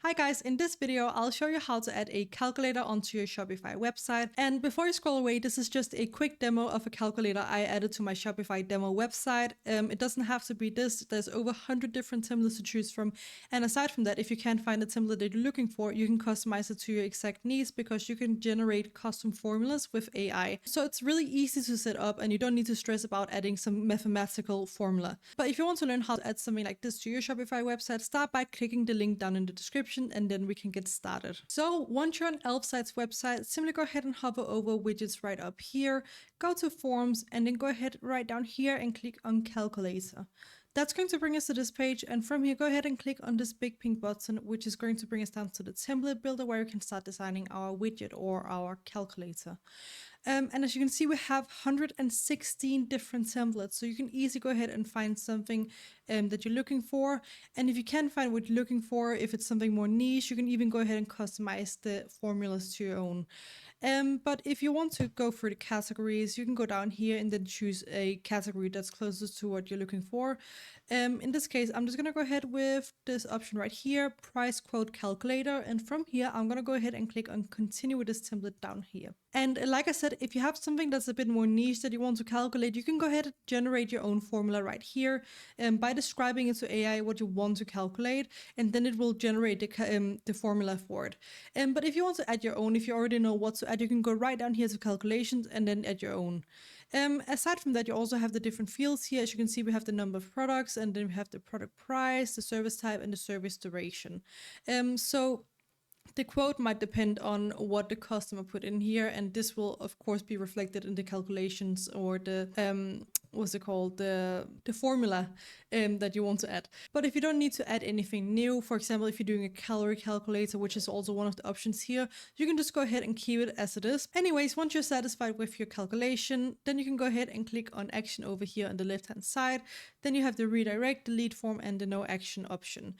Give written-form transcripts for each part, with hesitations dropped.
Hi guys, in this video, I'll show you how to add a calculator onto your Shopify website. And before you scroll away, this is just a quick demo of a calculator I added to my Shopify demo website. It doesn't have to be this. There's over 100 different templates to choose from. And aside from that, if you can't find the template that you're looking for, you can customize it to your exact needs because you can generate custom formulas with AI. So it's really easy to set up and you don't need to stress about adding some mathematical formula. But if you want to learn how to add something like this to your Shopify website, start by clicking the link down in the description and then we can get started. So once you're on Elfsight's website, simply go ahead and hover over widgets right up here, go to forms, and then go ahead right down here and click on calculator. That's going to bring us to this page, and from here go ahead and click on this big pink button, which is going to bring us down to the template builder where we can start designing our widget or our calculator. And as you can see, we have 116 different templates, so you can easily go ahead and find something that you're looking for. And if you can't find what you're looking for, if it's something more niche, you can even go ahead and customize the formulas to your own. But if you want to go through the categories, you can go down here and then choose a category that's closest to what you're looking for. In this case, I'm just going to go ahead with this option right here, price quote calculator. And from here, I'm going to go ahead and click on continue with this template down here. And like I said, if you have something that's a bit more niche that you want to calculate, you can go ahead and generate your own formula right here by describing it to AI what you want to calculate, and then it will generate the formula for it. But if you want to add your own, if you already know what to add, you can go right down here to calculations and then add your own. Aside from that, you also have the different fields here. As you can see, we have the number of products, and then we have the product price, the service type, and the service duration. So the quote might depend on what the customer put in here, and this will of course be reflected in the calculations or the the formula that you want to add. But if you don't need to add anything new, for example, if you're doing a calorie calculator, which is also one of the options here, you can just go ahead and keep it as it is. Anyways, once you're satisfied with your calculation, then you can go ahead and click on action over here on the left hand side. Then you have the redirect, the lead form, and the no action option.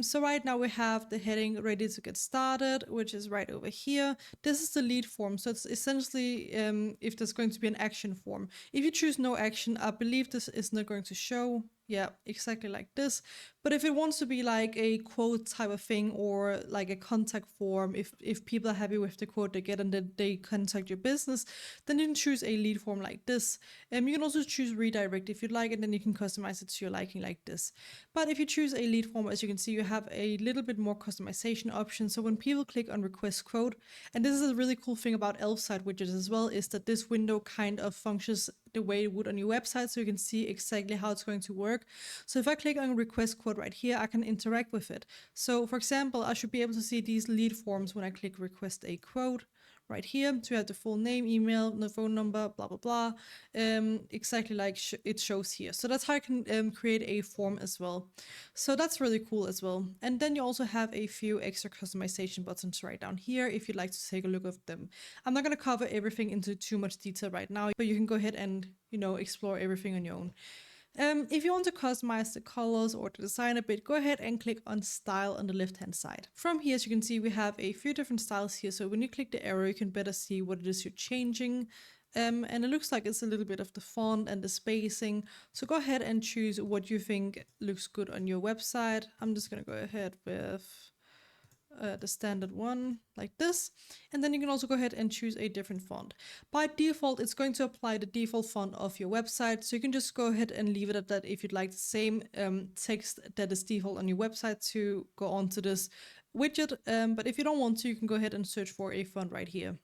So right now we have the heading ready to get started, which is right over here. This is the lead form, so it's essentially if there's going to be an action form. If you choose no action, I believe this is not going to show. Yeah, exactly like this. But if it wants to be like a quote type of thing or like a contact form, if people are happy with the quote they get and then they contact your business, then you can choose a lead form like this. You can also choose redirect if you'd like, and then you can customize it to your liking like this. But if you choose a lead form, as you can see, you have a little bit more customization options. So when people click on request quote, and this is a really cool thing about Elfsight widgets as well, is that this window kind of functions the way it would on your website, so you can see exactly how it's going to work. So if I click on request quote right here, I can interact with it. So for example, I should be able to see these lead forms when I click request a quote right here. So you have the full name, email, the phone number, blah, blah, blah, exactly like it shows here. So that's how I can create a form as well. So that's really cool as well. And then you also have a few extra customization buttons right down here if you'd like to take a look at them. I'm not going to cover everything into too much detail right now, but you can go ahead and, explore everything on your own. If you want to customize the colors or the design a bit, go ahead and click on style on the left hand side. From here, as you can see, we have a few different styles here. So when you click the arrow, you can better see what it is you're changing. And it looks like it's a little bit of the font and the spacing. So go ahead and choose what you think looks good on your website. I'm just going to go ahead with the standard one like this, and then you can also go ahead and choose a different font. By default, it's going to apply the default font of your website, so you can just go ahead and leave it at that if you'd like the same text that is default on your website to go onto this widget. But if you don't want to, you can go ahead and search for a font right here.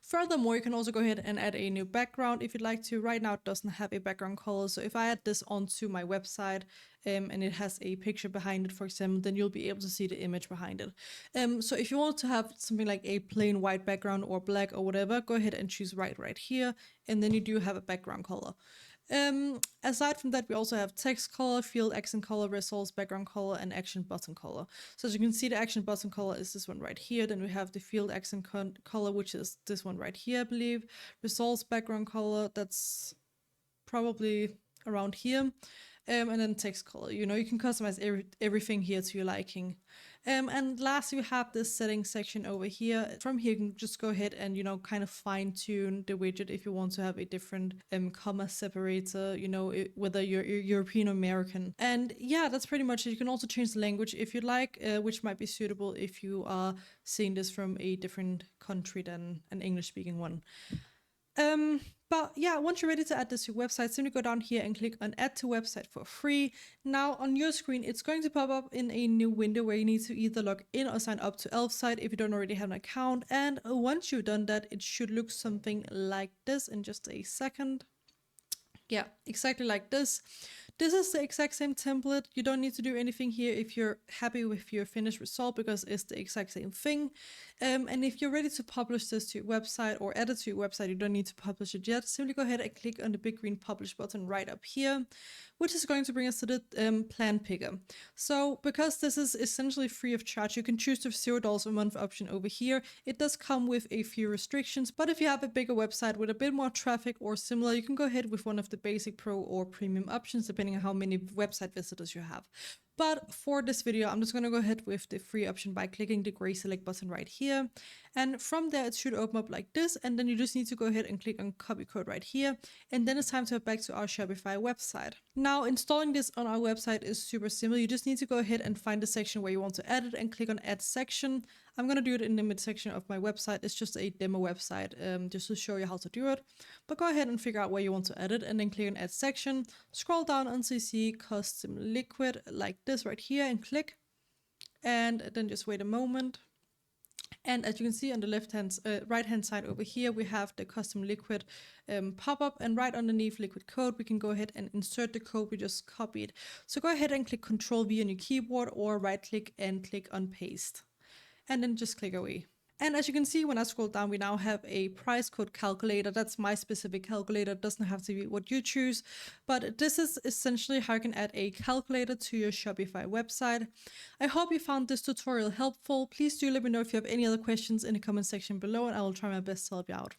Furthermore, you can also go ahead and add a new background if you'd like to. Right now it doesn't have a background color, so if I add this onto my website and it has a picture behind it, for example, then you'll be able to see the image behind it. So if you want to have something like a plain white background or black or whatever, go ahead and choose right here, and then you do have a background color. Aside from that, we also have text color, field accent color, results, background color, and action button color. So as you can see, the action button color is this one right here. Then we have the field accent color, which is this one right here, I believe. Results, background color, that's probably around here. And then text color, you can customize everything here to your liking. And last, you have this settings section over here. From here, you can just go ahead and, kind of fine tune the widget if you want to have a different comma separator, whether you're European or American. And yeah, that's pretty much it. You can also change the language if you'd like, which might be suitable if you are seeing this from a different country than an English speaking one. But yeah, once you're ready to add this to your website, simply go down here and click on add to website for free. Now on your screen, it's going to pop up in a new window where you need to either log in or sign up to Elfsight if you don't already have an account. And once you've done that, it should look something like this in just a second. Yeah, exactly like this. This is the exact same template. You don't need to do anything here if you're happy with your finished result because it's the exact same thing. And if you're ready to publish this to your website or add it to your website, you don't need to publish it yet. Simply go ahead and click on the big green publish button right up here, which is going to bring us to the plan picker. So because this is essentially free of charge, you can choose the $0 a month option over here. It does come with a few restrictions, but if you have a bigger website with a bit more traffic or similar, you can go ahead with one of the basic pro or premium options, depending on how many website visitors you have. But for this video, I'm just going to go ahead with the free option by clicking the gray select button right here. And from there, it should open up like this. And then you just need to go ahead and click on copy code right here. And then it's time to head back to our Shopify website. Now, installing this on our website is super simple. You just need to go ahead and find the section where you want to add it and click on add section. I'm going to do it in the mid section of my website. It's just a demo website, just to show you how to do it. But go ahead and figure out where you want to add it and then click on add section. Scroll down until you see custom liquid like this right here and click. And then just wait a moment. And as you can see on the right hand side over here, we have the custom liquid pop-up, and right underneath liquid code, we can go ahead and insert the code we just copied. So go ahead and click Ctrl V on your keyboard or right click and click on paste. And then just click away. And as you can see, when I scroll down, we now have a price code calculator. That's my specific calculator. It doesn't have to be what you choose, but this is essentially how you can add a calculator to your Shopify website. I hope you found this tutorial helpful. Please do let me know if you have any other questions in the comment section below, and I will try my best to help you out.